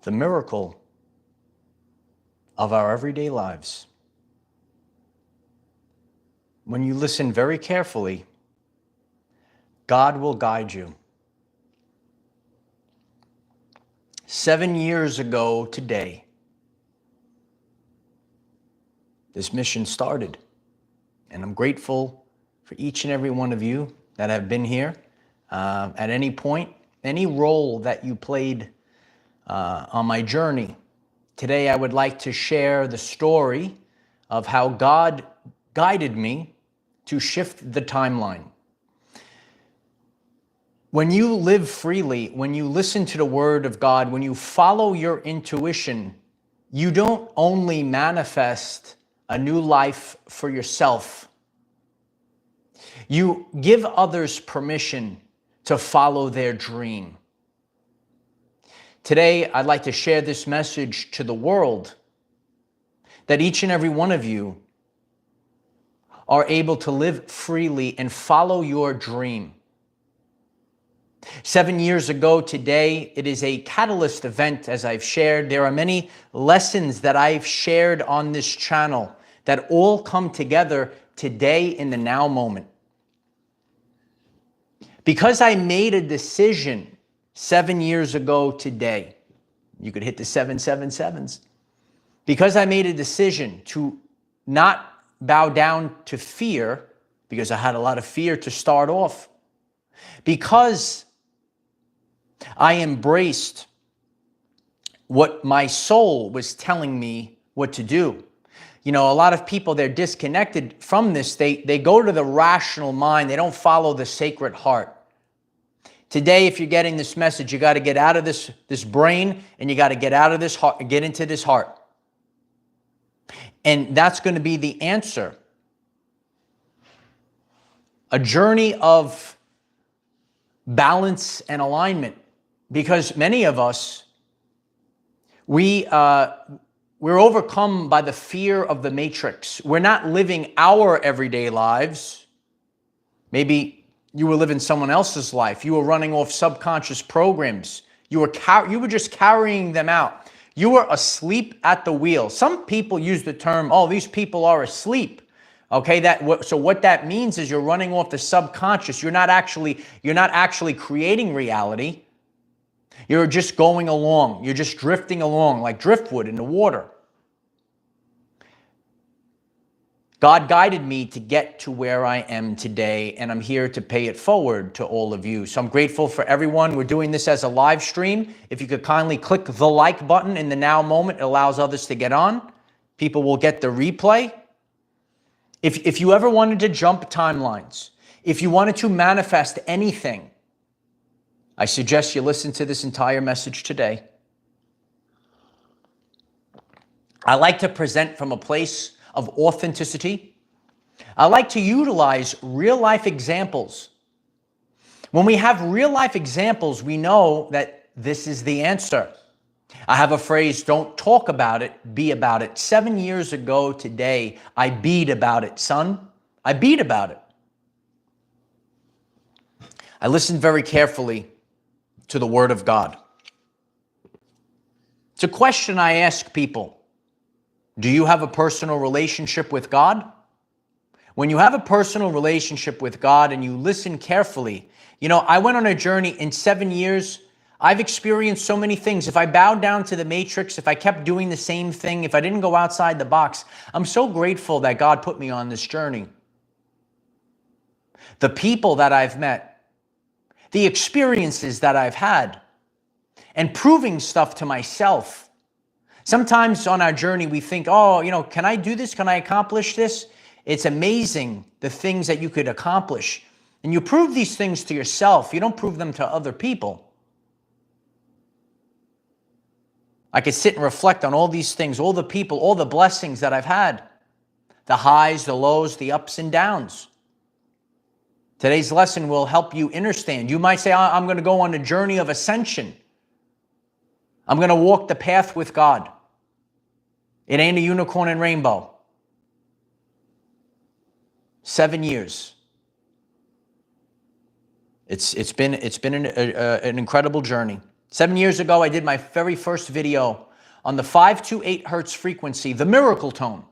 the miracle of our everyday lives. When you listen very carefully, God will guide you. 7 years ago today, this mission started. And I'm grateful for each and every one of you that have been here at any point, any role that you played on my journey. Today, I would like to share the story of how God guided me to shift the timeline. When you live freely, when you listen to the Word of God, when you follow your intuition, you don't only manifest a new life for yourself. You give others permission to follow their dream. Today, I'd like to share this message to the world that each and every one of you are able to live freely and follow your dream. 7 years ago today, it is a catalyst event, as I've shared. There are many lessons that I've shared on this channel that all come together today in the now moment. Because I made a decision 7 years ago today, you could hit the 777s. Because I made a decision to not bow down to fear, because I had a lot of fear to start off, because I embraced what my soul was telling me what to do. You know, a lot of people, they're disconnected from this. They go to the rational mind. They don't follow the sacred heart. Today, if you're getting this message, you got to get out of this brain and you got to get out of this heart, get into this heart. And that's going to be the answer. A journey of balance and alignment. Because many of us, we're overcome by the fear of the matrix. We're not living our everyday lives. Maybe you were living someone else's life. You were running off subconscious programs. You were just carrying them out. You were asleep at the wheel. Some people use the term, oh, these people are asleep. Okay, so what that means is you're running off the subconscious. You're not actually creating reality. You're just going along. You're just drifting along like driftwood in the water. God guided me to get to where I am today, and I'm here to pay it forward to all of you. So I'm grateful for everyone. We're doing this as a live stream. If you could kindly click the like button in the now moment, it allows others to get on. People will get the replay. If you ever wanted to jump timelines, if you wanted to manifest anything, I suggest you listen to this entire message today. I like to present from a place of authenticity. I like to utilize real-life examples. When we have real-life examples, we know that this is the answer. I have a phrase, don't talk about it, be about it. 7 years ago today, I beat about it, son. I beat about it. I listened very carefully to the Word of God. It's a question I ask people. Do you have a personal relationship with God? When you have a personal relationship with God and you listen carefully, you know, I went on a journey in 7 years. I've experienced so many things. If I bowed down to the matrix, if I kept doing the same thing, if I didn't go outside the box, I'm so grateful that God put me on this journey. The people that I've met, the experiences that I've had, and proving stuff to myself. Sometimes on our journey, we think, oh, you know, can I do this? Can I accomplish this? It's amazing the things that you could accomplish. And you prove these things to yourself. You don't prove them to other people. I could sit and reflect on all these things, all the people, all the blessings that I've had. The highs, the lows, the ups and downs. Today's lesson will help you understand. You might say, I'm going to go on a journey of ascension. I'm going to walk the path with God. It ain't a unicorn and rainbow. 7 years. It's been an incredible journey. 7 years ago, I did my very first video on the 528 hertz frequency, the miracle tone.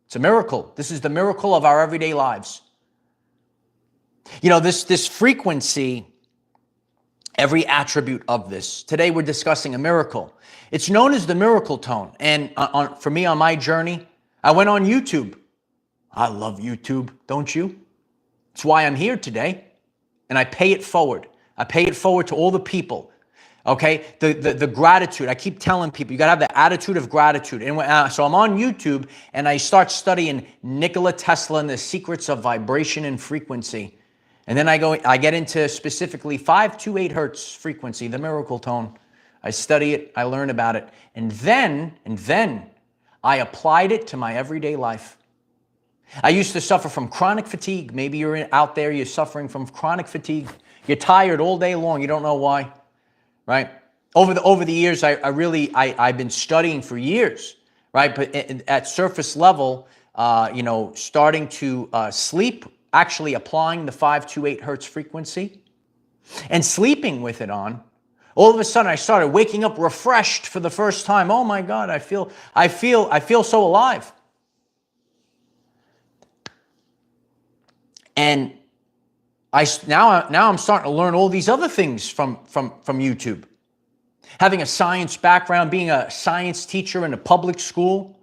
It's a miracle. This is the miracle of our everyday lives. You know, this frequency, every attribute of this. Today, we're discussing a miracle. It's known as the miracle tone. And for me, on my journey, I went on YouTube. I love YouTube, don't you? It's why I'm here today. And I pay it forward. I pay it forward to all the people. Okay, the gratitude. I keep telling people, you got to have the attitude of gratitude. And so I'm on YouTube and I start studying Nikola Tesla and the secrets of vibration and frequency. And then I get into specifically 528 hertz frequency, the miracle tone. I study it, I learn about it. And then I applied it to my everyday life. I used to suffer from chronic fatigue. Maybe you're out there, you're suffering from chronic fatigue. You're tired all day long. You don't know why. Right? Over the years, I've been studying for years, right? But at surface level, starting to sleep, actually applying the 528 hertz frequency and sleeping with it on, all of a sudden I started waking up refreshed for the first time. Oh my God, I feel so alive. And now I'm starting to learn all these other things from YouTube. Having a science background, being a science teacher in a public school,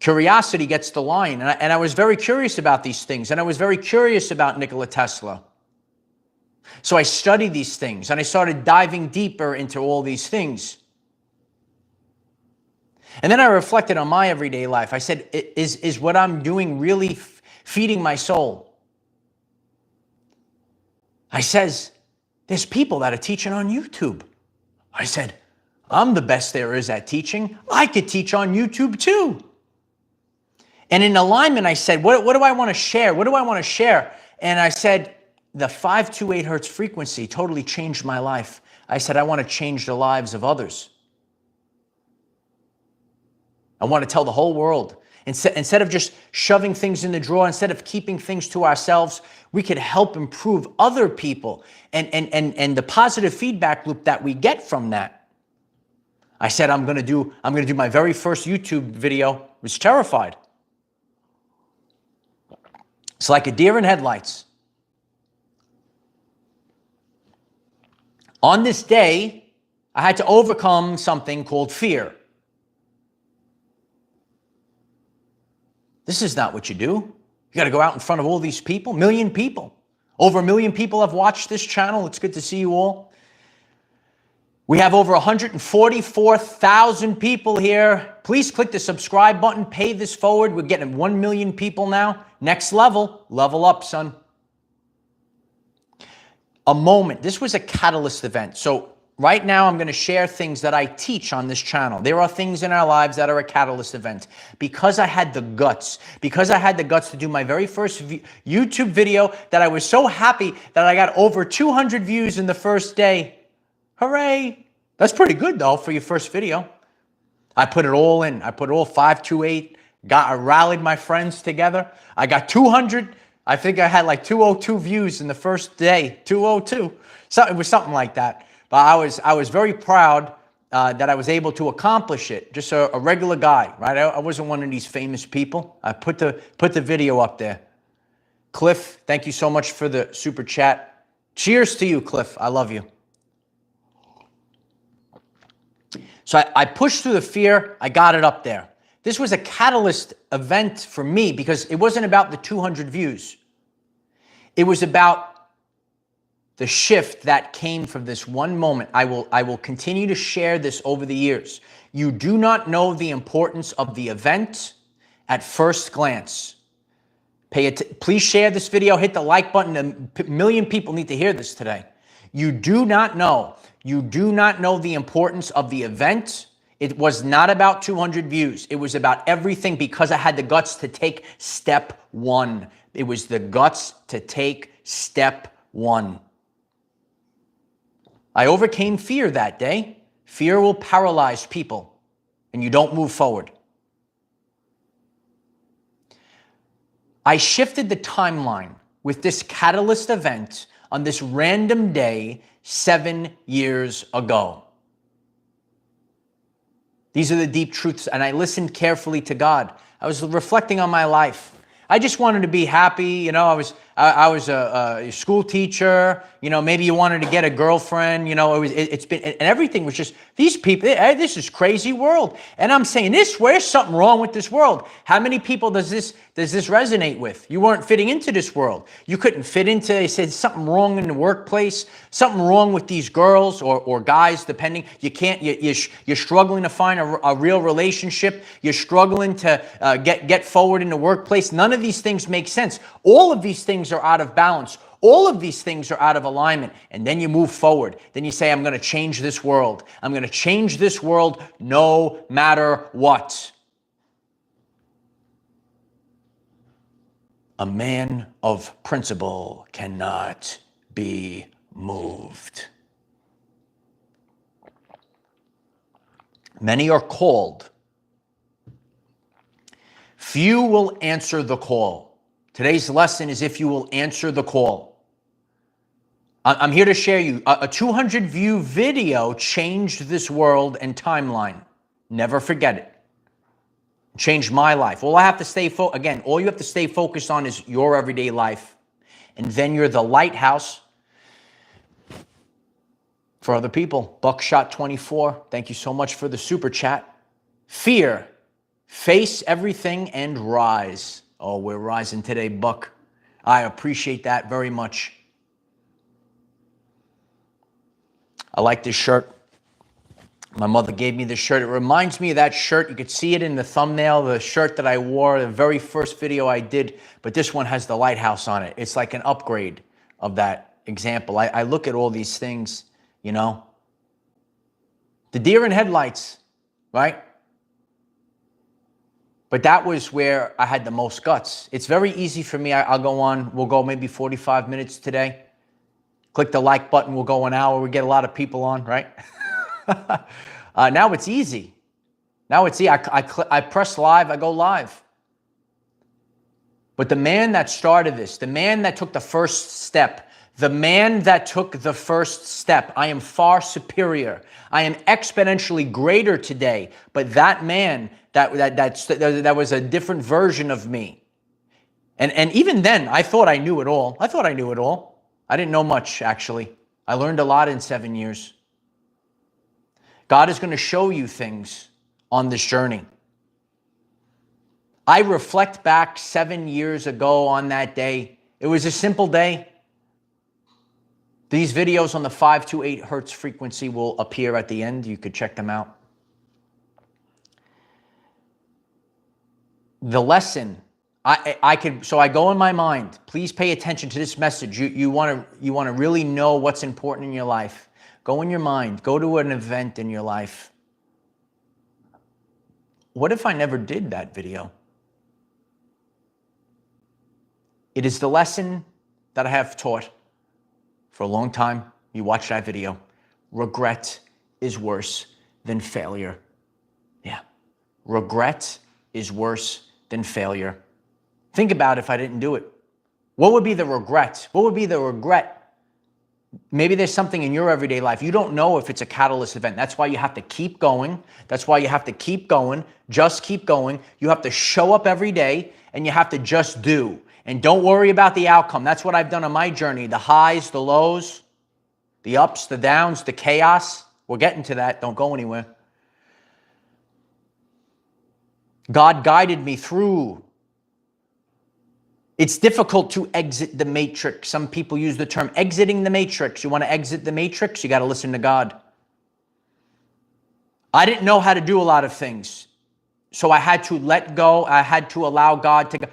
curiosity gets the lion. And I was very curious about these things. And I was very curious about Nikola Tesla. So I studied these things and I started diving deeper into all these things. And then I reflected on my everyday life. I said, is what I'm doing really feeding my soul? I says, there's people that are teaching on YouTube. I said, I'm the best there is at teaching. I could teach on YouTube too. And in alignment, I said, what do I want to share? What do I want to share? And I said, the 528 hertz frequency totally changed my life. I said, I want to change the lives of others. I want to tell the whole world. Instead of just shoving things in the drawer, instead of keeping things to ourselves, we could help improve other people and the positive feedback loop that we get from that. I said, I'm going to do my very first YouTube video. I was terrified. It's like a deer in headlights. On this day, I had to overcome something called fear. This is not what you do. You got to go out in front of all these people, million people. Over 1 million people have watched this channel. It's good to see you all. We have over 144,000 people here. Please click the subscribe button. Pay this forward. We're getting 1 million people now. Next level. Level up, son. A moment. This was a catalyst event. So right now, I'm going to share things that I teach on this channel. There are things in our lives that are a catalyst event. Because I had the guts to do my very first YouTube video that I was so happy that I got over 200 views in the first day. Hooray! That's pretty good, though, for your first video. I put it all in. I put all 528. I rallied my friends together. I got 200. I think I had like 202 views in the first day. 202. So it was something like that. But I was very proud that I was able to accomplish it. Just a regular guy, right? I wasn't one of these famous people. I put the video up there. Cliff, thank you so much for the super chat. Cheers to you, Cliff. I love you. So I pushed through the fear. I got it up there. This was a catalyst event for me because it wasn't about the 200 views. It was about the shift that came from this one moment. I will continue to share this over the years. You do not know the importance of the event at first glance. Please share this video. Hit the like button. 1 million people need to hear this today. You do not know the importance of the event. It was not about 200 views. It was about everything because I had the guts to take step one. It was the guts to take step one. I overcame fear that day. Fear will paralyze people and you don't move forward. I shifted the timeline with this catalyst event on this random day 7 years ago. These are the deep truths, and I listened carefully to God. I was reflecting on my life. I just wanted to be happy. I was a school teacher. Maybe you wanted to get a girlfriend. It's been, and everything was just these people. This is crazy world, and I'm saying there's something wrong with this world. How many people does this resonate with? You weren't fitting into this world. You couldn't fit into. They said something wrong in the workplace. Something wrong with these girls or guys, depending. You can't. You're struggling to find a real relationship. You're struggling to get forward in the workplace. None of these things make sense. All of these things are out of balance. All of these things are out of alignment. And then you move forward. Then you say, I'm going to change this world. I'm going to change this world no matter what. A man of principle cannot be moved. Many are called. Few will answer the call. Today's lesson is if you will answer the call. I'm here to share you. A 200-view video changed this world and timeline. Never forget it. Changed my life. All I have to all you have to stay focused on is your everyday life. And then you're the lighthouse for other people. Buckshot 24, thank you so much for the super chat. Fear, face everything and rise. Oh, we're rising today, Buck. I appreciate that very much. I like this shirt. My mother gave me this shirt. It reminds me of that shirt. You could see it in the thumbnail, the shirt that I wore, the very first video I did. But this one has the lighthouse on it. It's like an upgrade of that example. I look at all these things, The deer in headlights, right? But that was where I had the most guts. It's very easy for me. I'll go on. We'll go maybe 45 minutes today. Click the like button. We'll go an hour. We get a lot of people on, right? Now it's easy. I press live. I go live. But the man that started this, the man that took the first step, I am far superior. I am exponentially greater today. But that man, that was a different version of me. And even then, I thought I knew it all. I didn't know much, actually. I learned a lot in 7 years. God is going to show you things on this journey. I reflect back 7 years ago on that day. It was a simple day. These videos on the 528 hertz frequency will appear at the end. You could check them out. The lesson, so I go in my mind. Please pay attention to this message. You want to really know what's important in your life. Go in your mind. Go to an event in your life. What if I never did that video? It is the lesson that I have taught for a long time. You watch that video. Regret is worse than failure. Yeah. Regret is worse than failure. Think about if I didn't do it. What would be the regret? Maybe there's something in your everyday life. You don't know if it's a catalyst event. That's why you have to keep going. Just keep going. You have to show up every day and you have to just do. And don't worry about the outcome. That's what I've done on my journey. The highs, the lows, the ups, the downs, the chaos. We're getting to that. Don't go anywhere. God guided me through. It's difficult to exit the matrix. Some people use the term exiting the matrix. You want to exit the matrix? You got to listen to God. I didn't know how to do a lot of things. So I had to let go. I had to allow God to go.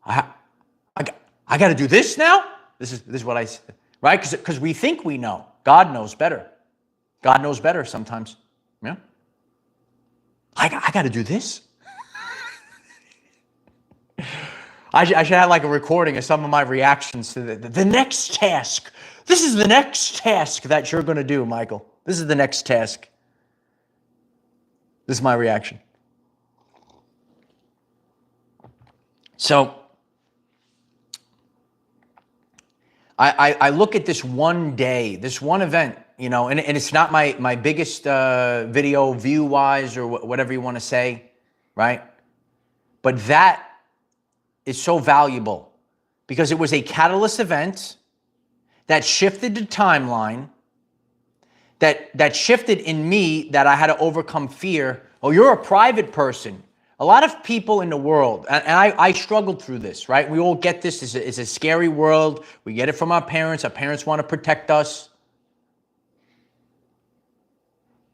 I got to do this now? This is what I said, right? Because we think we know. God knows better. God knows better sometimes. Yeah. I got to do this? I should have like a recording of some of my reactions to the next task. This is the next task that you're going to do, Michael. This is the next task. This is my reaction. So, I look at this one day, this one event, you know, and it's not my biggest video view-wise or whatever you want to say, right? But that is so valuable because it was a catalyst event that shifted the timeline, that shifted in me that I had to overcome fear. Oh, you're a private person. A lot of people in the world, and I struggled through this, right? We all get this. It's a scary world. We get it from our parents. Our parents want to protect us.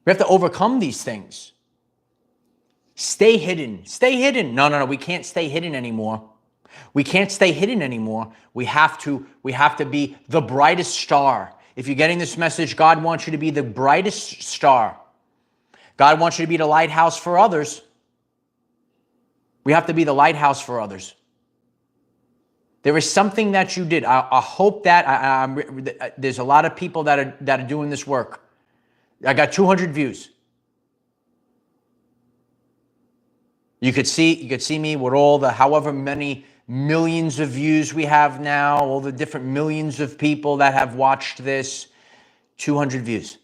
We have to overcome these things. Stay hidden. Stay hidden. No. We can't stay hidden anymore. We can't stay hidden anymore. We have to be the brightest star. If you're getting this message, God wants you to be the brightest star. God wants you to be the lighthouse for others. We have to be the lighthouse for others. There is something that you did. I hope that there's a lot of people that are doing this work. I got 200 views. You could see me with all the however many millions of views we have now, all the different millions of people that have watched this. 200 views.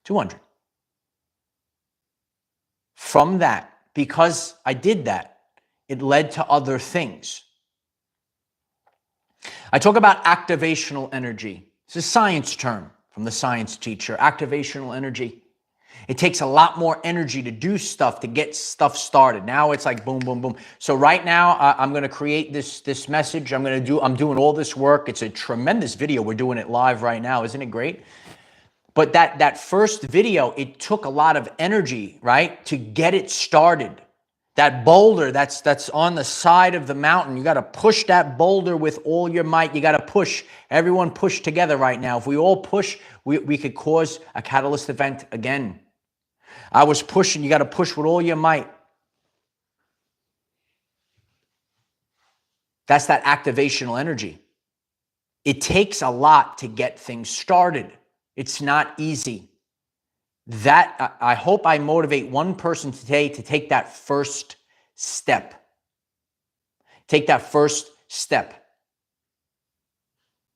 200. From that, because I did that, it led to other things. I talk about activational energy. It's a science term from the science teacher, activational energy. It takes a lot more energy to do stuff, to get stuff started. Now it's like boom, boom, boom. So right now, I'm going to create this message. I'm doing all this work. It's a tremendous video. We're doing it live right now. Isn't it great? But that first video, it took a lot of energy, right, to get it started. That boulder that's on the side of the mountain, you got to push that boulder with all your might. You got to push. Everyone push together right now. If we all push, we could cause a catalyst event again. I was pushing. You got to push with all your might. That's that activational energy. It takes a lot to get things started. It's not easy. I hope I motivate one person today to take that first step. Take that first step.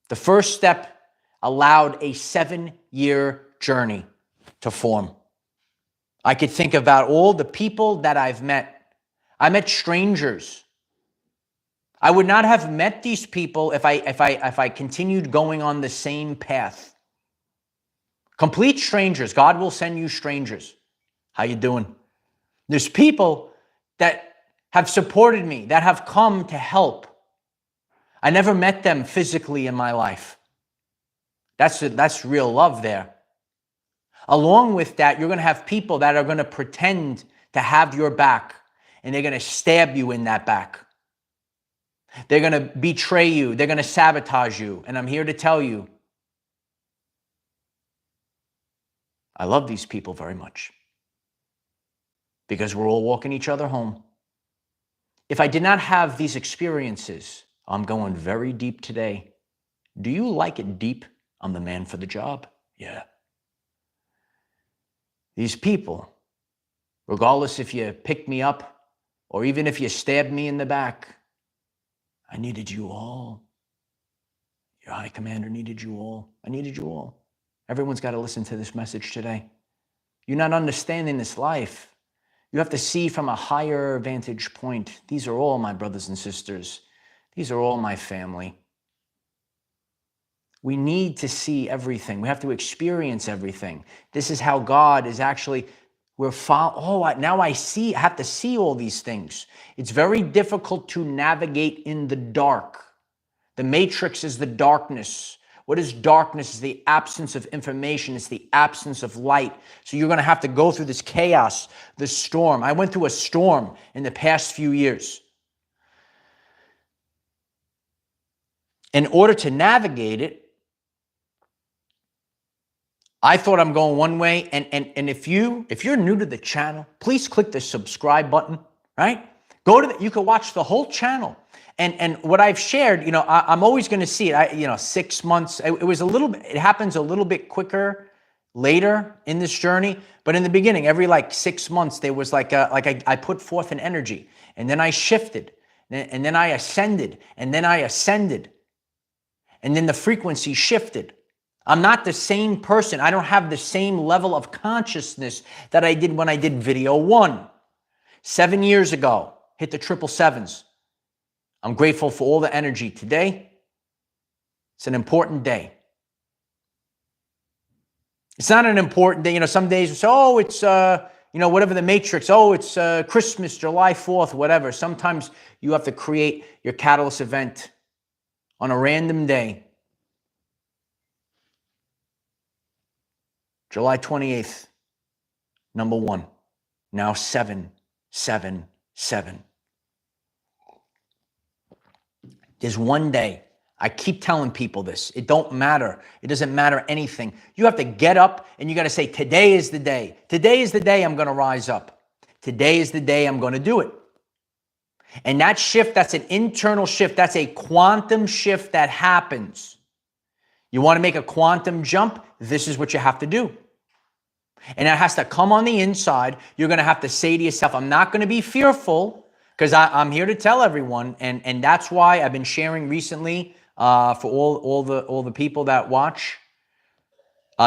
The first step allowed a 7-year journey to form. I could think about all the people that I've met. I met strangers. I would not have met these people if I continued going on the same path. Complete strangers. God will send you strangers. How you doing? There's people that have supported me, that have come to help. I never met them physically in my life. That's real love there. Along with that, you're going to have people that are going to pretend to have your back, and they're going to stab you in that back. They're going to betray you. They're going to sabotage you. And I'm here to tell you, I love these people very much because we're all walking each other home. If I did not have these experiences, I'm going very deep today. Do you like it deep? I'm the man for the job. Yeah. These people, regardless if you picked me up or even if you stabbed me in the back, I needed you all. Your high commander needed you all. I needed you all. Everyone's got to listen to this message today. You're not understanding this life. You have to see from a higher vantage point. These are all my brothers and sisters. These are all my family. We need to see everything. We have to experience everything. This is how God is actually, now I see, I have to see all these things. It's very difficult to navigate in the dark. The matrix is the darkness. What is darkness? It's the absence of information. It's the absence of light. So you're going to have to go through this chaos, this storm. I went through a storm in the past few years. In order to navigate it, I thought I'm going one way. And if you're new to the channel, please click the subscribe button, right? You can watch the whole channel. And what I've shared, I'm always going to see it. 6 months. It happens a little bit quicker later in this journey. But in the beginning, every 6 months, there was I put forth an energy, and then I shifted, and then I ascended, and then I ascended. And then the frequency shifted. I'm not the same person. I don't have the same level of consciousness that I did when I did video 1. 7 years ago, hit the 777s. I'm grateful for all the energy today. It's an important day. It's not an important day. Some days we say, oh, it's, whatever the matrix. Oh, it's Christmas, July 4th, whatever. Sometimes you have to create your catalyst event on a random day. July 28th, number 1. Now 777. There's one day. I keep telling people this. It don't matter. It doesn't matter anything. You have to get up and you got to say, today is the day. Today is the day I'm going to rise up. Today is the day I'm going to do it. And that shift, that's an internal shift. That's a quantum shift that happens. You want to make a quantum jump? This is what you have to do. And it has to come on the inside. You're going to have to say to yourself, I'm not going to be fearful, because I'm here to tell everyone. And that's why I've been sharing recently for all the people that watch.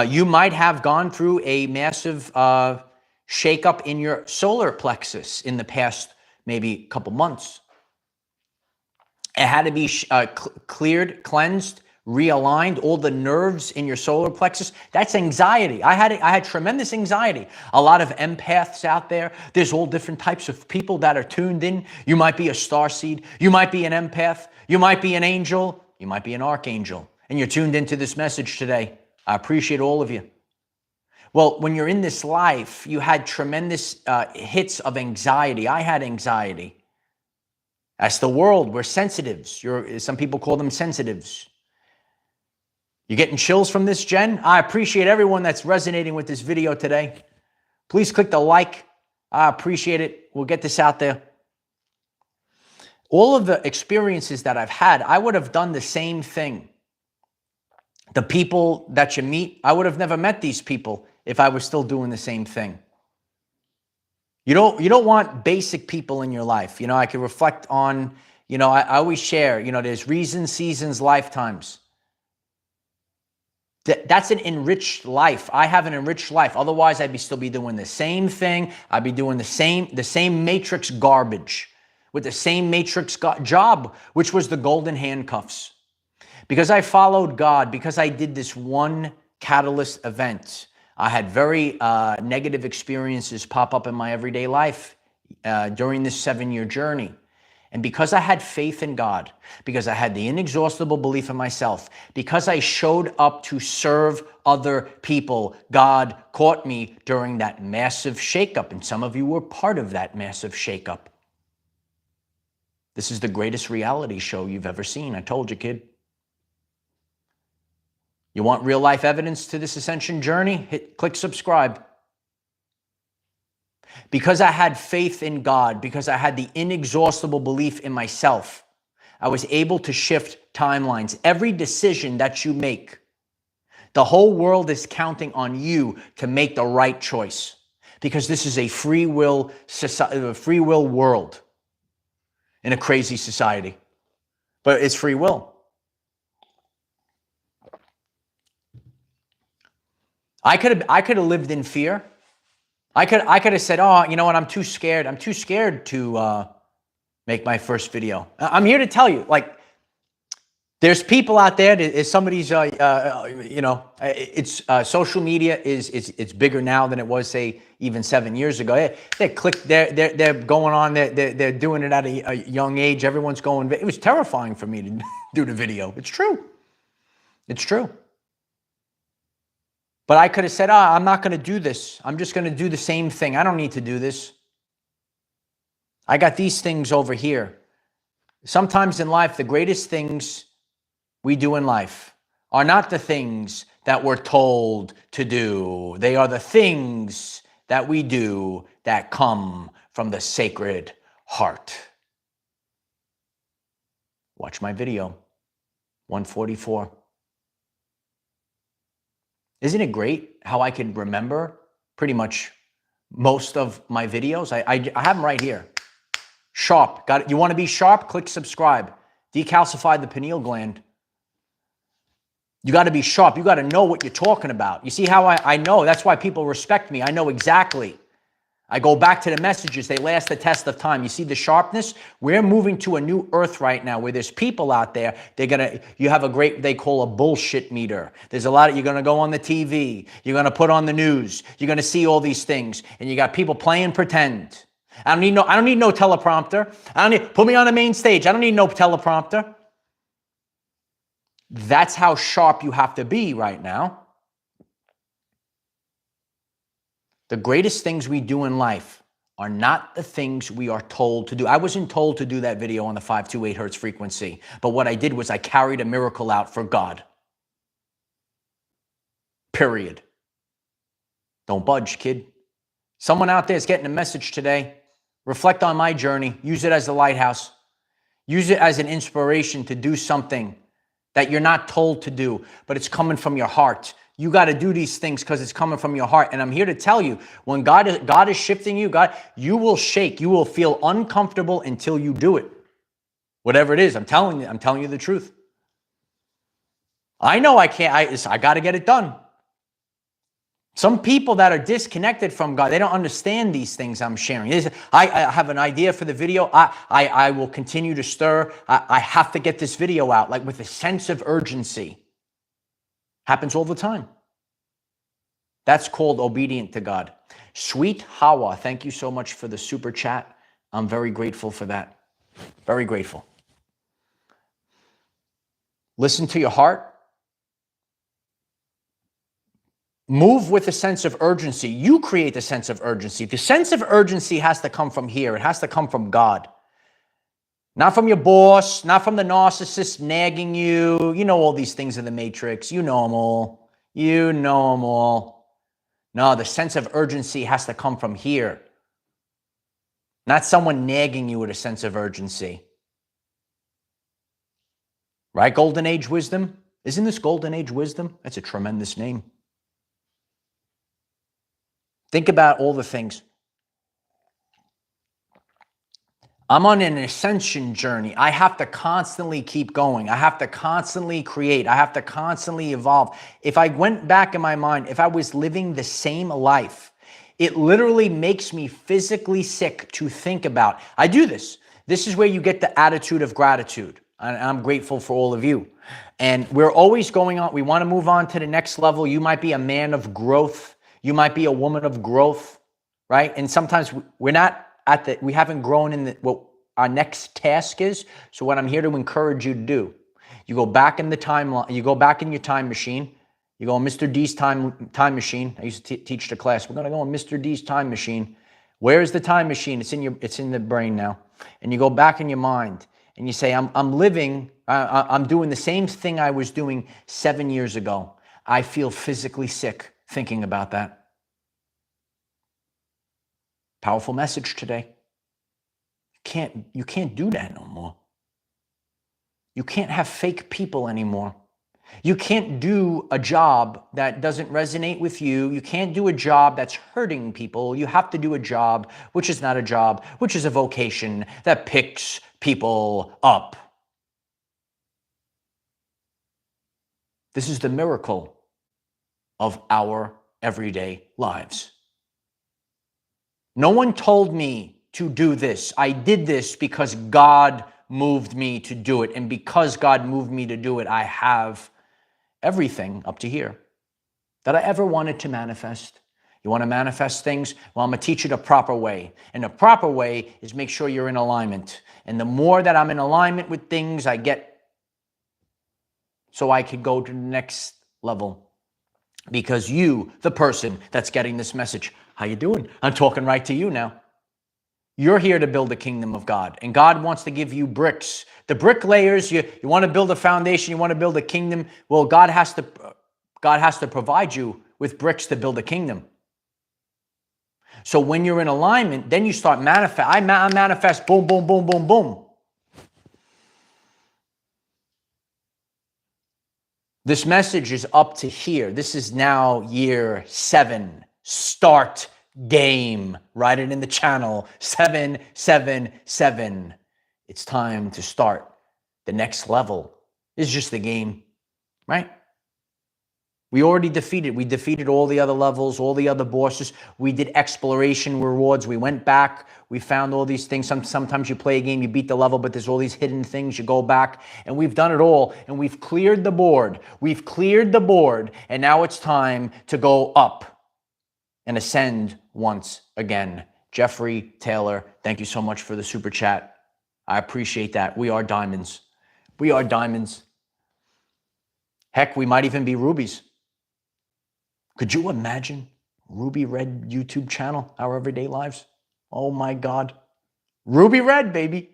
You might have gone through a massive shakeup in your solar plexus in the past maybe couple months. It had to be cleared, cleansed, realigned, all the nerves in your solar plexus. That's anxiety. I had tremendous anxiety. A lot of empaths out there. There's all different types of people that are tuned in. You might be a starseed. You might be an empath. You might be an angel. You might be an archangel. And you're tuned into this message today. I appreciate all of you. Well, when you're in this life, you had tremendous hits of anxiety. I had anxiety. That's the world. We're sensitives. Some people call them sensitives. You getting chills from this, Jen? I appreciate everyone that's resonating with this video today. Please click the like. I appreciate it. We'll get this out there. All of the experiences that I've had, I would have done the same thing. The people that you meet, I would have never met these people if I was still doing the same thing. You don't want basic people in your life. I can reflect on, I always share, there's reasons, seasons, lifetimes. That's an enriched life. I have an enriched life. Otherwise, I'd still be doing the same thing. I'd be doing the same matrix garbage with the same matrix job, which was the golden handcuffs. Because I followed God, because I did this one catalyst event, I had very negative experiences pop up in my everyday life during this 7-year journey. And because I had faith in God, because I had the inexhaustible belief in myself, because I showed up to serve other people, God caught me during that massive shakeup. And some of you were part of that massive shakeup. This is the greatest reality show you've ever seen. I told you, kid. You want real life evidence to this ascension journey? Click subscribe. Because I had faith in God, because I had the inexhaustible belief in myself, I was able to shift timelines. Every decision that you make, the whole world is counting on you to make the right choice, because this is a free will society, a free will world in a crazy society, but it's free will. I could have lived in fear. I could have said, oh, you know what? I'm too scared. I'm too scared to make my first video. I'm here to tell you, there's people out there. There's somebody's, it's social media it's bigger now than it was, say, even 7 years ago. They're going on. They're doing it at a young age. Everyone's going. It was terrifying for me to do the video. It's true. It's true. But I could have said, I'm not going to do this. I'm just going to do the same thing. I don't need to do this. I got these things over here. Sometimes in life, the greatest things we do in life are not the things that we're told to do. They are the things that we do that come from the sacred heart. Watch my video, 144. Isn't it great how I can remember pretty much most of my videos? I have them right here. Sharp. Got it. You want to be sharp? Click subscribe. Decalcify the pineal gland. You got to be sharp. You got to know what you're talking about. You see how I know? That's why people respect me. I know exactly. I go back to the messages. They last the test of time. You see the sharpness? We're moving to a new earth right now where there's people out there. You have a great, they call a bullshit meter. There's a lot of, you're going to go on the TV. You're going to put on the news. You're going to see all these things. And you got people playing pretend. I don't need no teleprompter. Put me on the main stage. I don't need no teleprompter. That's how sharp you have to be right now. The greatest things we do in life are not the things we are told to do. I wasn't told to do that video on the 528 hertz frequency, but what I did was I carried a miracle out for God. Period. Don't budge, kid. Someone out there is getting a message today. Reflect on my journey. Use it as the lighthouse. Use it as an inspiration to do something that you're not told to do, but it's coming from your heart. You got to do these things because it's coming from your heart. And I'm here to tell you, when God is shifting you, you will shake. You will feel uncomfortable until you do it. Whatever it is, I'm telling you the truth. I know I can't, I got to get it done. Some people that are disconnected from God, they don't understand these things I'm sharing. I have an idea for the video. I will continue to stir. I have to get this video out, like with a sense of urgency. Happens all the time. That's called obedient to God. Sweet Hawa, thank you so much for the super chat. I'm very grateful for that. Very grateful. Listen to your heart. Move with a sense of urgency. You create the sense of urgency. The sense of urgency has to come from here. It has to come from God. Not from your boss, not from the narcissist nagging you. You know all these things in the Matrix. You know them all. You know them all. No, the sense of urgency has to come from here. Not someone nagging you with a sense of urgency. Right, Golden Age Wisdom? Isn't this Golden Age Wisdom? That's a tremendous name. Think about all the things. I'm on an ascension journey. I have to constantly keep going. I have to constantly create. I have to constantly evolve. If I went back in my mind, if I was living the same life, it literally makes me physically sick to think about. I do this. This is where you get the attitude of gratitude. I'm grateful for all of you. And we're always going on. We want to move on to the next level. You might be a man of growth. You might be a woman of growth, right? And sometimes we haven't grown in what our next task is. So what I'm here to encourage you to do, you go back in the timeline, you go back in your time machine, you go on Mr. D's time machine. I used to teach the class. We're going to go on Mr. D's time machine. Where is the time machine? It's in the brain now. And you go back in your mind and you say, I'm doing the same thing I was doing 7 years ago. I feel physically sick thinking about that. Powerful message today. You can't do that no more. You can't have fake people anymore. You can't do a job that doesn't resonate with you. You can't do a job that's hurting people. You have to do a job which is not a job, which is a vocation that picks people up. This is the miracle of our everyday lives. No one told me to do this. I did this because God moved me to do it. And because God moved me to do it, I have everything up to here that I ever wanted to manifest. You want to manifest things? Well, I'm going to teach you the proper way. And the proper way is make sure you're in alignment. And the more that I'm in alignment with things, I get so I could go to the next level. Because you, the person that's getting this message, how you doing? I'm talking right to you now. You're here to build the kingdom of God. And God wants to give you bricks. The bricklayers, you want to build a foundation, you want to build a kingdom. Well, God has to provide you with bricks to build a kingdom. So when you're in alignment, then you start manifest. I manifest, boom, boom, boom, boom, boom. This message is up to here. This is now year 7. Start game. Write it in the channel. 777. It's time to start. The next level is just the game, right? We already defeated. We defeated all the other levels, all the other bosses. We did exploration rewards. We went back. We found all these things. Sometimes you play a game, you beat the level, but there's all these hidden things. You go back, and we've done it all, and we've cleared the board. We've cleared the board, and now it's time to go up and ascend once again. Jeffrey Taylor, thank you so much for the super chat. I appreciate that. We are diamonds. We are diamonds. Heck, we might even be rubies. Could you imagine Ruby Red YouTube channel, Our Everyday Lives? Oh my God. Ruby Red, baby.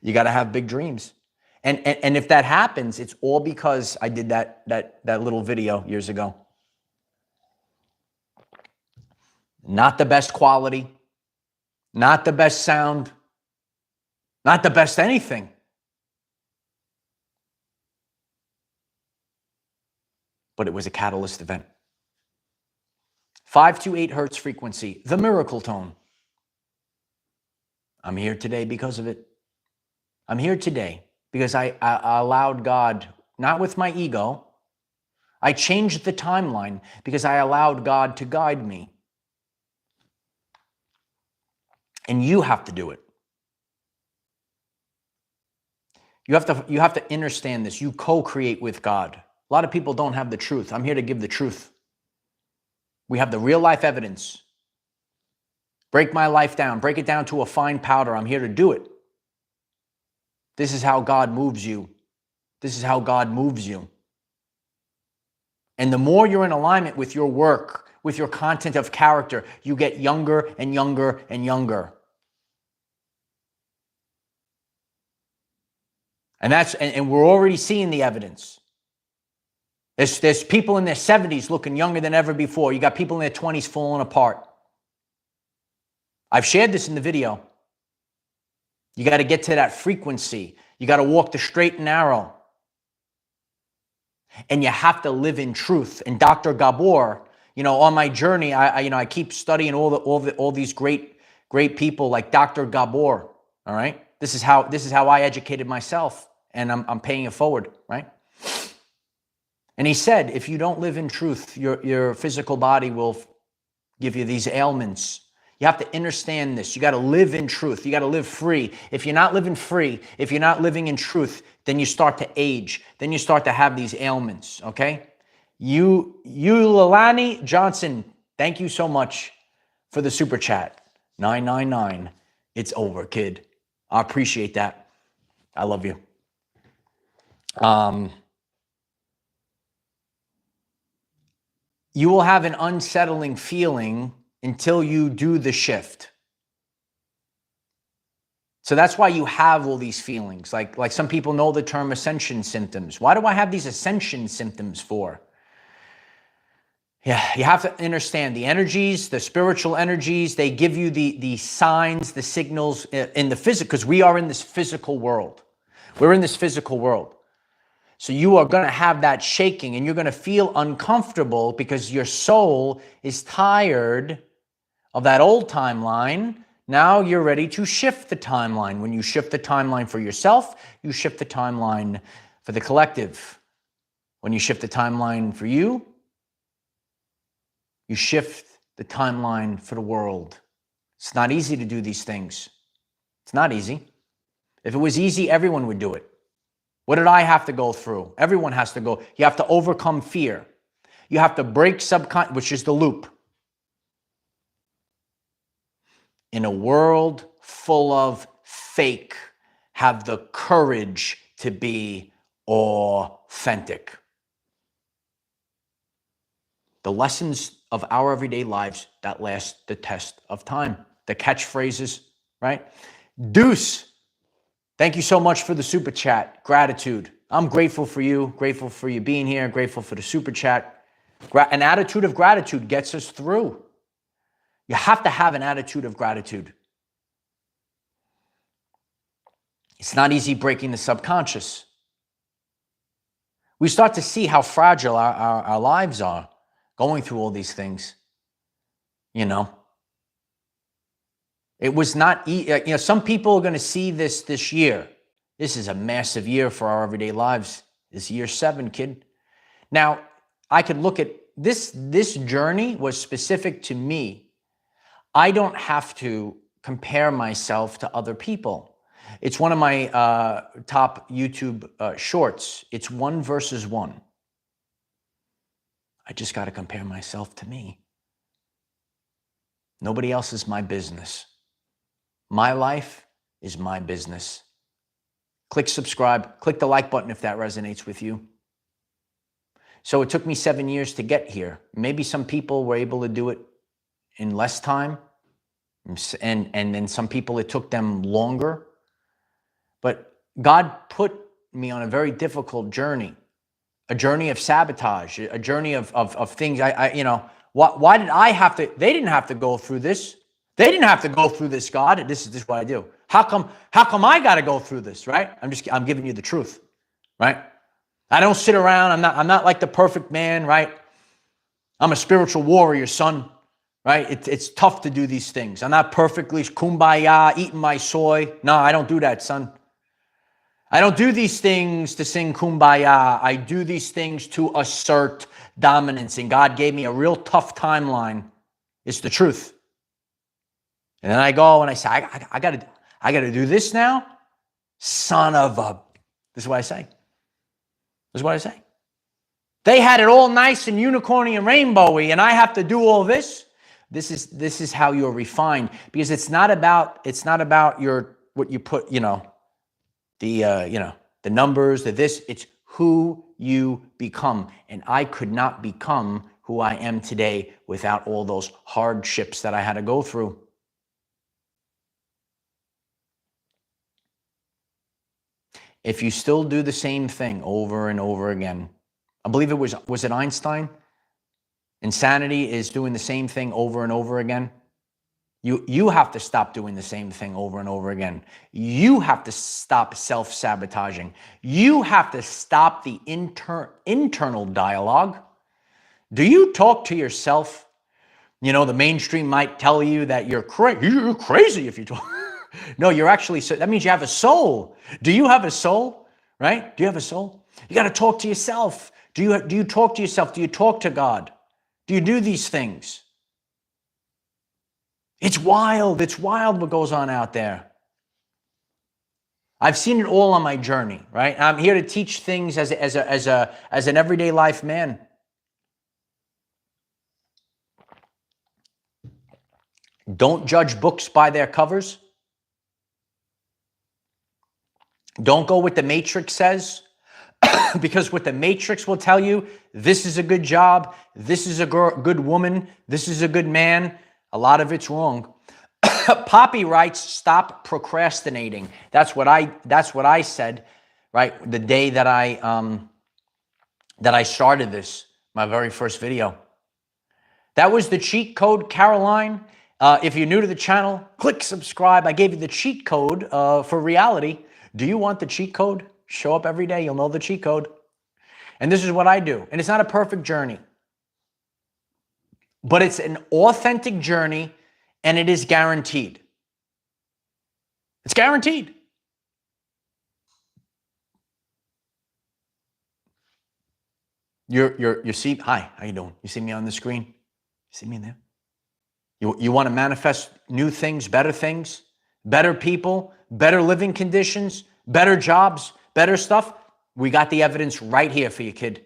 You got to have big dreams. And if that happens, it's all because I did that little video years ago. Not the best quality, not the best sound, not the best anything. But it was a catalyst event. 528 hertz frequency, the miracle tone. I'm here today because of it. I'm here today because I allowed God, not with my ego, I changed the timeline because I allowed God to guide me. And you have to do it. You have to understand this. You co-create with God. A lot of people don't have the truth. I'm here to give the truth. We have the real life evidence. Break my life down. Break it down to a fine powder. I'm here to do it. This is how God moves you. This is how God moves you. And the more you're in alignment with your work, with your content of character, you get younger and younger and younger. And we're already seeing the evidence. There's people in their 70s looking younger than ever before. You got people in their 20s falling apart. I've shared this in the video. You got to get to that frequency. You got to walk the straight and narrow. And you have to live in truth. And Dr. Gabor, on my journey, I keep studying all these great people like Dr. Gabor. All right, this is how I educated myself, and I'm paying it forward, right? And he said, if you don't live in truth, your physical body will give you these ailments. You have to understand this. You got to live in truth. You got to live free. If you're not living free, if you're not living in truth, then you start to age. Then you start to have these ailments, okay? You Lalani Johnson, thank you so much for the super chat. 999. It's over, kid. I appreciate that. I love you. You will have an unsettling feeling until you do the shift. So that's why you have all these feelings. Like some people know the term ascension symptoms. Why do I have these ascension symptoms for? Yeah, you have to understand the energies, the spiritual energies, they give you the signs, the signals in the physical, because we are in this physical world. We're in this physical world. So you are going to have that shaking and you're going to feel uncomfortable because your soul is tired of that old timeline. Now you're ready to shift the timeline. When you shift the timeline for yourself, you shift the timeline for the collective. When you shift the timeline for you, you shift the timeline for the world. It's not easy to do these things. It's not easy. If it was easy, everyone would do it. What did I have to go through? Everyone has to go. You have to overcome fear. You have to break which is the loop. In a world full of fake, have the courage to be authentic. The lessons of our everyday lives that last the test of time. The catchphrases, right? Deuce. Thank you so much for the super chat. Gratitude. I'm grateful for you being here, grateful for the super chat. An attitude of gratitude gets us through. You have to have an attitude of gratitude. It's not easy breaking the subconscious. We start to see how fragile our lives are going through all these things. It was not, some people are going to see this year. This is a massive year for our everyday lives. This year 7, kid. Now, I could look at this journey was specific to me. I don't have to compare myself to other people. It's one of my top YouTube shorts. It's 1 versus 1. I just got to compare myself to me. Nobody else is my business. My life is my business. Click subscribe, click the like button if that resonates with you. So it took me 7 years to get here. Maybe some people were able to do it in less time, and then some people it took them longer. But God put me on a very difficult journey, a journey of sabotage, a journey of things. Why did I have to? They didn't have to go through this. They didn't have to go through this, God. This is what I do. How come I got to go through this, right? I'm giving you the truth, right? I don't sit around. I'm not like the perfect man, right? I'm a spiritual warrior, son, right? It's tough to do these things. I'm not perfectly kumbaya, eating my soy. No, I don't do that, son. I don't do these things to sing kumbaya. I do these things to assert dominance. And God gave me a real tough timeline. It's the truth. And then I go and I say, I gotta do this now? Son of a... This is what I say. This is what I say. They had it all nice and unicorny and rainbowy, and I have to do all this. This is how you're refined, because it's not about your what you put, the numbers, the this. It's who you become, and I could not become who I am today without all those hardships that I had to go through. If you still do the same thing over and over again, I believe it was it Einstein? Insanity is doing the same thing over and over again. You have to stop doing the same thing over and over again. You have to stop self-sabotaging. You have to stop the internal dialogue. Do you talk to yourself? The mainstream might tell you that you're crazy if you talk. No, you're actually, that means you have a soul. Do you have a soul? Right? Do you have a soul? You got to talk to yourself. Do you talk to yourself? Do you talk to God? Do you do these things? It's wild. It's wild what goes on out there. I've seen it all on my journey, right? I'm here to teach things as an everyday life man. Don't judge books by their covers. Don't go what the Matrix says, because what the Matrix will tell you, this is a good job, this is a good woman, this is a good man. A lot of it's wrong. Poppy writes, stop procrastinating. That's what I said, right? The day that I started this, my very first video. That was the cheat code, Caroline. If you're new to the channel, click subscribe. I gave you the cheat code for reality. Do you want the cheat code? Show up every day. You'll know the cheat code. And this is what I do. And it's not a perfect journey, but it's an authentic journey, and it is guaranteed. It's guaranteed. You see, hi, how you doing? You see me on the screen? You see me in there? You want to manifest new things, better people, better living conditions, better jobs, better stuff? We got the evidence right here for you, kid.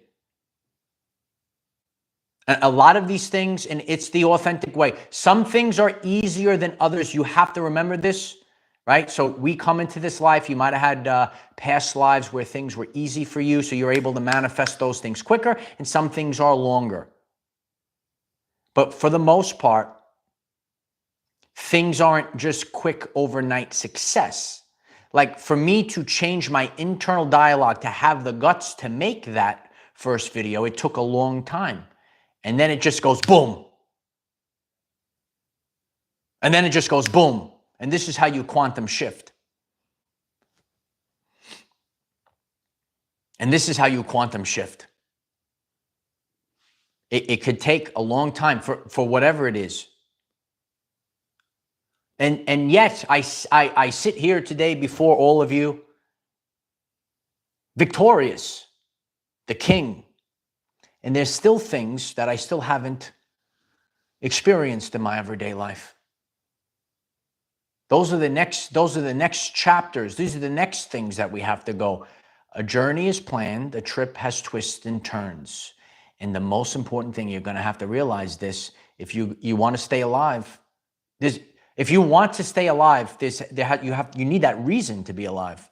A lot of these things, and it's the authentic way. Some things are easier than others. You have to remember this, right? So we come into this life. You might have had past lives where things were easy for you, so you're able to manifest those things quicker, and some things are longer. But for the most part, things aren't just quick overnight success. Like for me to change my internal dialogue, to have the guts to make that first video, it took a long time. And then it just goes boom. And then it just goes boom. And this is how you quantum shift. And this is how you quantum shift. It could take a long time for whatever it is. And yet I sit here today before all of you, victorious, the king, And there's still things that I still haven't experienced in my everyday life. Those are the next chapters. These are the next things that we have to go. A journey is planned, a trip has twists and turns. And the most important thing, you're going to have to realize this, if you want to stay alive, if you want to stay alive, you need that reason to be alive.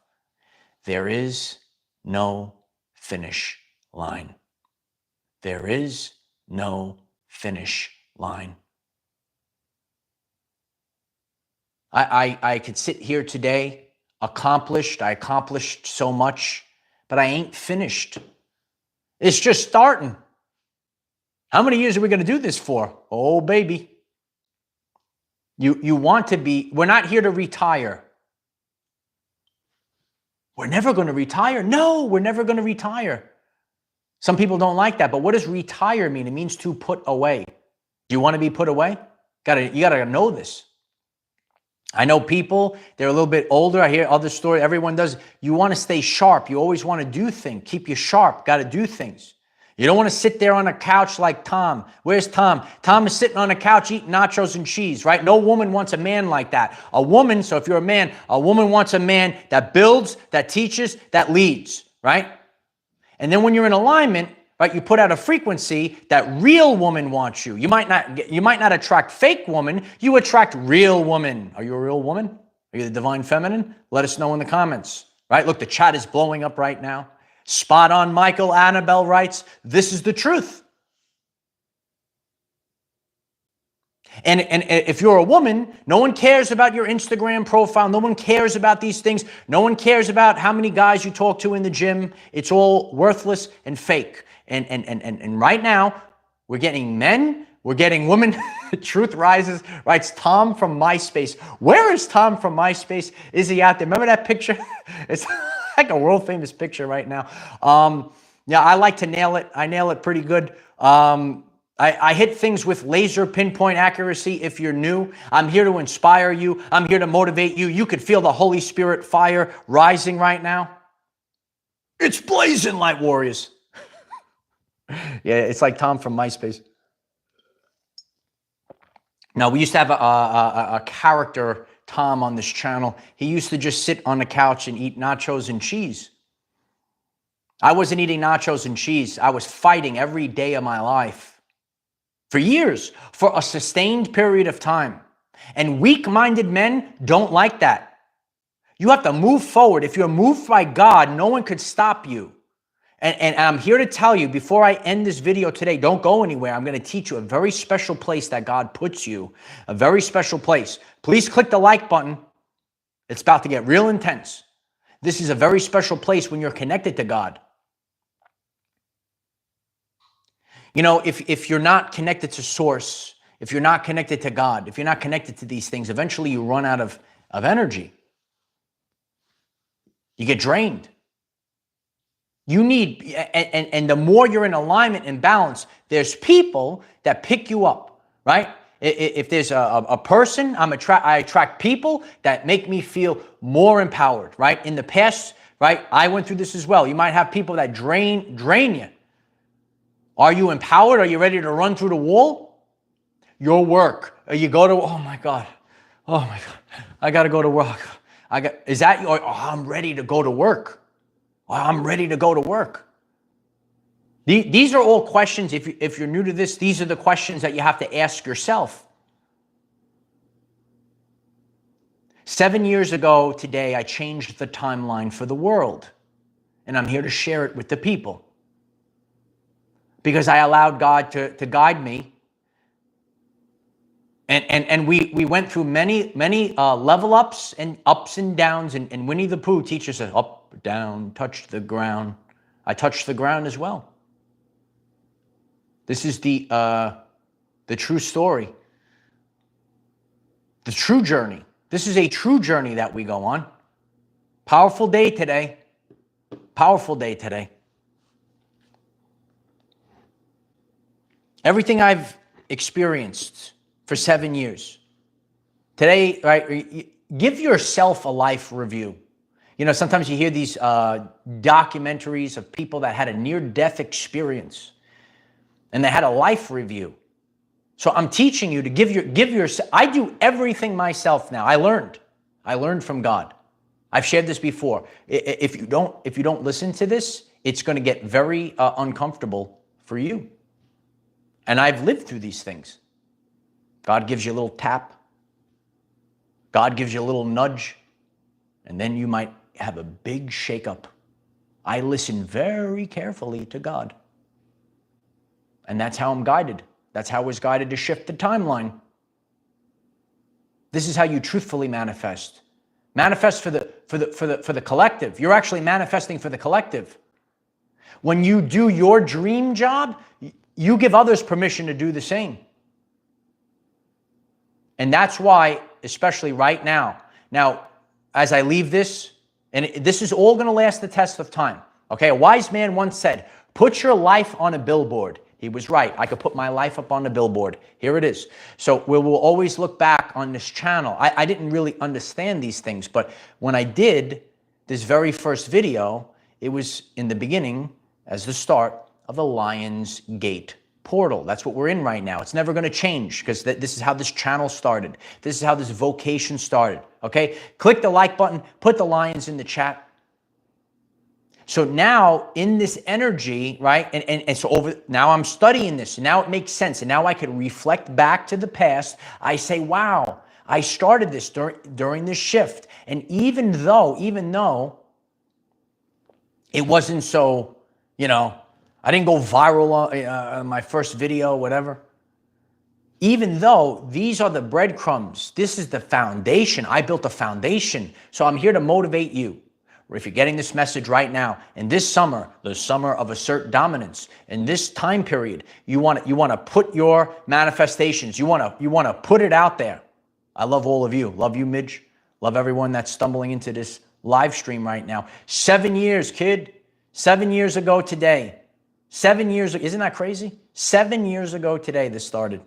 There is no finish line. There is no finish line. I could sit here today, I accomplished so much, but I ain't finished. It's just starting. How many years are we going to do this for? Oh, baby. You want to be, we're not here to retire. We're never going to retire. No, we're never going to retire. Some people don't like that, but what does retire mean? It means to put away. Do you want to be put away? You gotta know this. I know people, they're a little bit older. I hear other stories. Everyone does. You want to stay sharp. You always want to do things. Keep you sharp. Got to do things. You don't want to sit there on a couch like Tom. Where's Tom? Tom is sitting on a couch eating nachos and cheese, right? No woman wants a man like that. A woman, so if you're a man, a woman wants a man that builds, that teaches, that leads, right? And then when you're in alignment, right, you put out a frequency that real woman wants you. You might not attract fake woman. You attract real woman. Are you a real woman? Are you the divine feminine? Let us know in the comments, right? Look, the chat is blowing up right now. Spot on, Michael. Annabelle writes, this is the truth. And if you're a woman, no one cares about your Instagram profile. No one cares about these things. No one cares about how many guys you talk to in the gym. It's all worthless and fake. And right now, we're getting men, we're getting women. Truth Rises writes, Tom from MySpace. Where is Tom from MySpace? Is he out there? Remember that picture? It's like a world famous picture right now. Yeah, I like to nail it. I nail it pretty good. I hit things with laser pinpoint accuracy. If you're new, I'm here to inspire you. I'm here to motivate you. You could feel the Holy Spirit fire rising right now. It's blazing, light warriors. Yeah, it's like Tom from MySpace. Now, we used to have a character, Tom, on this channel. He used to just sit on the couch and eat nachos and cheese. I wasn't eating nachos and cheese. I was fighting every day of my life for years, for a sustained period of time. And weak-minded men don't like that. You have to move forward. If you're moved by God, no one could stop you. And I'm here to tell you, before I end this video today, don't go anywhere. I'm going to teach you a very special place that God puts you, a very special place. Please click the like button. It's about to get real intense. This is a very special place when you're connected to God. You know, if you're not connected to Source, if you're not connected to God, if you're not connected to these things, eventually you run out of energy. You get drained. You need, and the more you're in alignment and balance, there's people that pick you up, right? If there's a person, I attract people that make me feel more empowered, right? In the past, right, I went through this as well. You might have people that drain you. Are you empowered? Are you ready to run through the wall? Your work. You go to, oh my God, I got to go to work. Is that you? Oh, I'm ready to go to work. I'm ready to go to work. These are all questions. If you're new to this, these are the questions that you have to ask yourself. 7 years ago today, I changed the timeline for the world. And I'm here to share it with the people. Because I allowed God to guide me. And we went through many level ups and downs. And Winnie the Pooh teaches us up, down, touch the ground. I touched the ground as well. This is the true story. The true journey. This is a true journey that we go on. Powerful day today. Powerful day today. Everything I've experienced for 7 years. Today, right, give yourself a life review. You know, sometimes you hear these documentaries of people that had a near-death experience. And they had a life review. So I'm teaching you to give your, I do everything myself now. I learned from God. I've shared this before. If you don't listen to this, it's going to get very uncomfortable for you. And I've lived through these things. God gives you a little tap. God gives you a little nudge. And then you might have a big shakeup. I listen very carefully to God. And that's how I'm guided. That's how I was guided to shift the timeline. This is how you truthfully manifest. Manifest for the collective. You're actually manifesting for the collective. When you do your dream job, you give others permission to do the same. And that's why, especially right now, as I leave this, and this is all going to last the test of time. Okay, a wise man once said, put your life on a billboard. He was right. I could put my life up on the billboard. Here it is. So we will always look back on this channel. I didn't really understand these things, but when I did this very first video, it was in the beginning as the start of the Lion's Gate portal. That's what we're in right now. It's never going to change because this is how this channel started. This is how this vocation started. Okay? Click the like button. Put the lions in the chat. So now in this energy, right? And so now I'm studying this. And now it makes sense. And now I can reflect back to the past. I say, wow, I started this during this shift. And even though it wasn't so, I didn't go viral on my first video, whatever. Even though these are the breadcrumbs, this is the foundation. I built a foundation. So I'm here to motivate you. If you're getting this message right now, in this summer, the summer of assert dominance, in this time period, you want to put your manifestations, you want to put it out there. I love all of you. Love you, Midge. Love everyone that's stumbling into this live stream right now. 7 years, kid. 7 years ago today. 7 years, isn't that crazy? 7 years ago today, this started.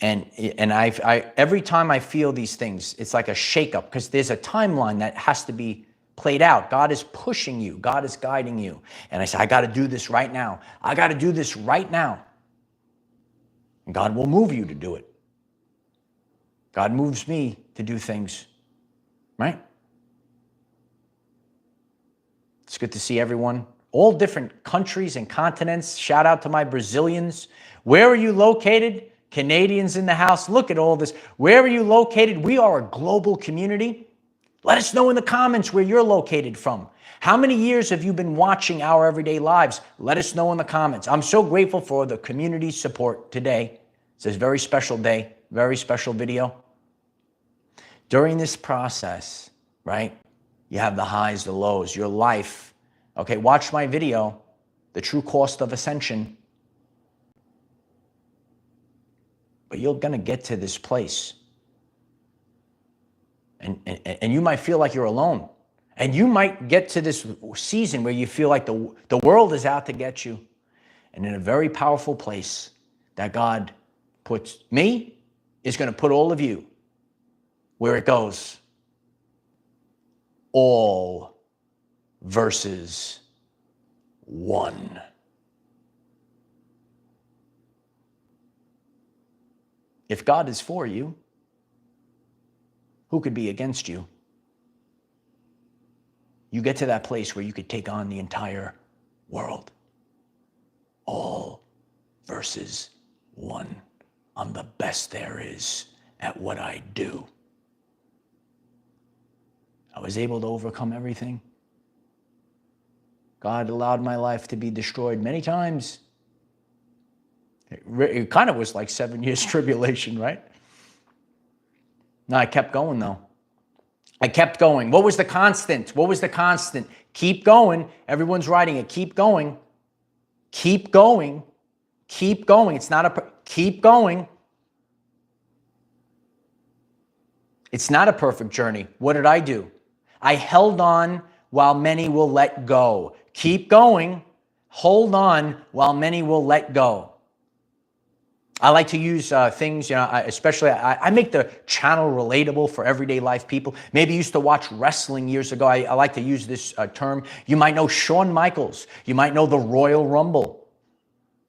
And I every time I feel these things, it's like a shakeup because there's a timeline that has to be played out. God is pushing you. God is guiding you. And I say, I got to do this right now. I got to do this right now. And God will move you to do it. God moves me to do things, right? It's good to see everyone. All different countries and continents. Shout out to my Brazilians. Where are you located? Canadians in the house, look at all this. Where are you located? We are a global community. Let us know in the comments where you're located from. How many years have you been watching Our Everyday Lives? Let us know in the comments. I'm so grateful for the community support today. It's a very special day, very special video. During this process, right, you have the highs, the lows, your life. Okay, watch my video, The True Cost of Ascension. But you're going to get to this place. And you might feel like you're alone. And you might get to this season where you feel like the world is out to get you. And in a very powerful place that God puts me, is going to put all of you where it goes. All versus one. If God is for you, who could be against you? You get to that place where you could take on the entire world. All versus one. I'm the best there is at what I do. I was able to overcome everything. God allowed my life to be destroyed many times. It kind of was like 7 years tribulation, right? No, I kept going though. I kept going. What was the constant? What was the constant? Keep going. Everyone's writing it. Keep going. Keep going. Keep going. It's not keep going. It's not a perfect journey. What did I do? I held on while many will let go. Keep going. Hold on while many will let go. I like to use things, I make the channel relatable for everyday life people. Maybe you used to watch wrestling years ago. I like to use this term. You might know Shawn Michaels. You might know the Royal Rumble,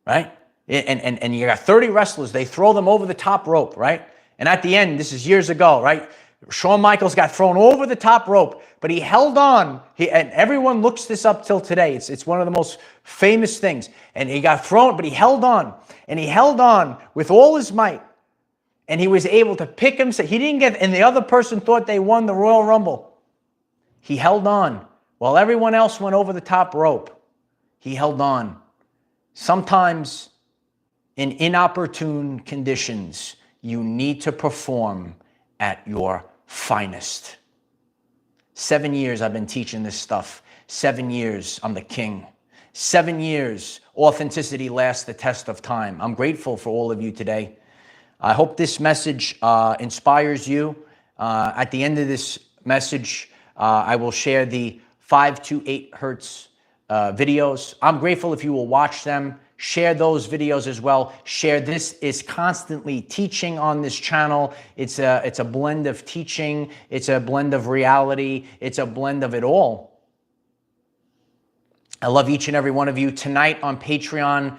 right? And you got 30 wrestlers. They throw them over the top rope, right? And at the end, this is years ago, right? Shawn Michaels got thrown over the top rope, but he held on. And everyone looks this up till today. It's one of the most famous things. And he got thrown, but he held on. And he held on with all his might. And he was able to pick himself. He didn't get, and the other person thought they won the Royal Rumble. He held on while everyone else went over the top rope. He held on. Sometimes in inopportune conditions, you need to perform at your finest. 7 years I've been teaching this stuff. 7 years I'm the king. 7 years authenticity lasts the test of time. I'm grateful for all of you today. I hope this message inspires you. At the end of this message, I will share the 5 to 8 hertz videos. I'm grateful if you will watch them. Share those videos as well. Share. This is constantly teaching on this channel. It's a blend of teaching. It's a blend of reality. It's a blend of it all. I love each and every one of you. Tonight on Patreon,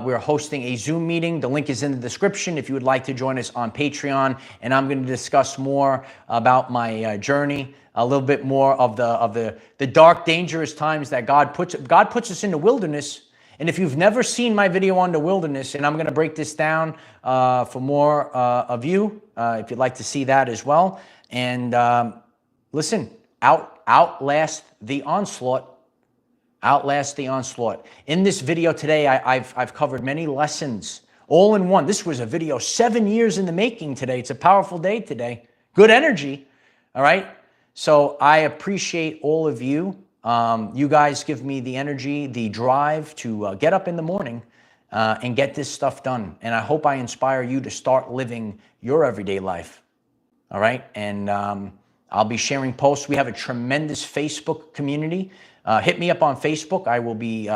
we're hosting a Zoom meeting. The link is in the description if you would like to join us on Patreon. And I'm going to discuss more about my journey, a little bit more of the dark, dangerous times that God puts us in the wilderness. And if you've never seen my video on the wilderness, and I'm going to break this down for more of you, if you'd like to see that as well. And listen, outlast the onslaught. Outlast the onslaught. In this video today, I've covered many lessons, all in one. This was a video 7 years in the making today. It's a powerful day today. Good energy, all right? So I appreciate all of you. You guys give me the energy, the drive to get up in the morning and get this stuff done. And I hope I inspire you to start living your everyday life, all right? And I'll be sharing posts. We have a tremendous Facebook community. Hit me up on Facebook. I will be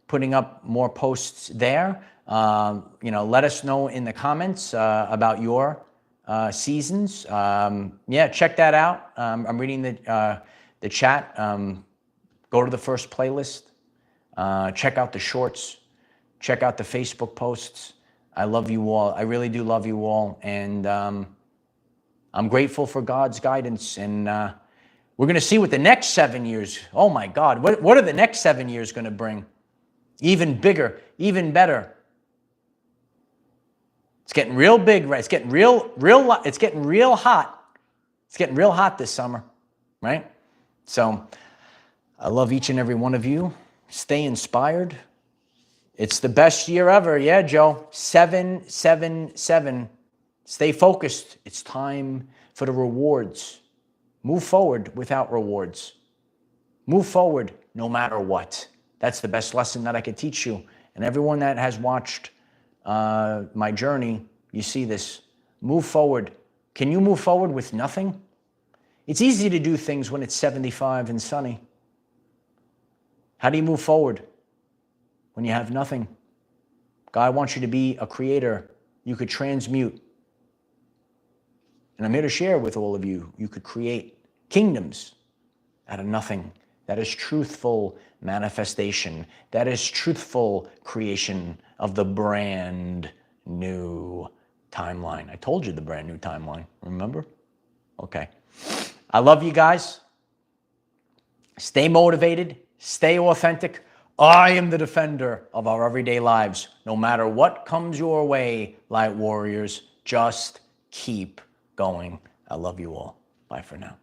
putting up more posts there. Let us know in the comments about your seasons. Yeah, check that out. I'm reading the chat. Go to the first playlist. Check out the shorts. Check out the Facebook posts. I love you all. I really do love you all. And I'm grateful for God's guidance. And we're going to see what the next 7 years, oh my God, what are the next 7 years going to bring? Even bigger, even better. It's getting real big, right? It's getting it's getting real hot. It's getting real hot this summer, right? So I love each and every one of you. Stay inspired. It's the best year ever. Yeah, Joe. 777. Stay focused. It's time for the rewards. Move forward without rewards. Move forward no matter what. That's the best lesson that I could teach you. And everyone that has watched my journey, you see this. Move forward. Can you move forward with nothing? It's easy to do things when it's 75 and sunny. How do you move forward when you have nothing? God wants you to be a creator. You could transmute. And I'm here to share with all of you, you could create kingdoms out of nothing. That is truthful manifestation. That is truthful creation of the brand new timeline. I told you the brand new timeline, remember? Okay. I love you guys. Stay motivated. Stay authentic. I am the defender of our everyday lives. No matter what comes your way, light warriors, just keep going. I love you all. Bye for now.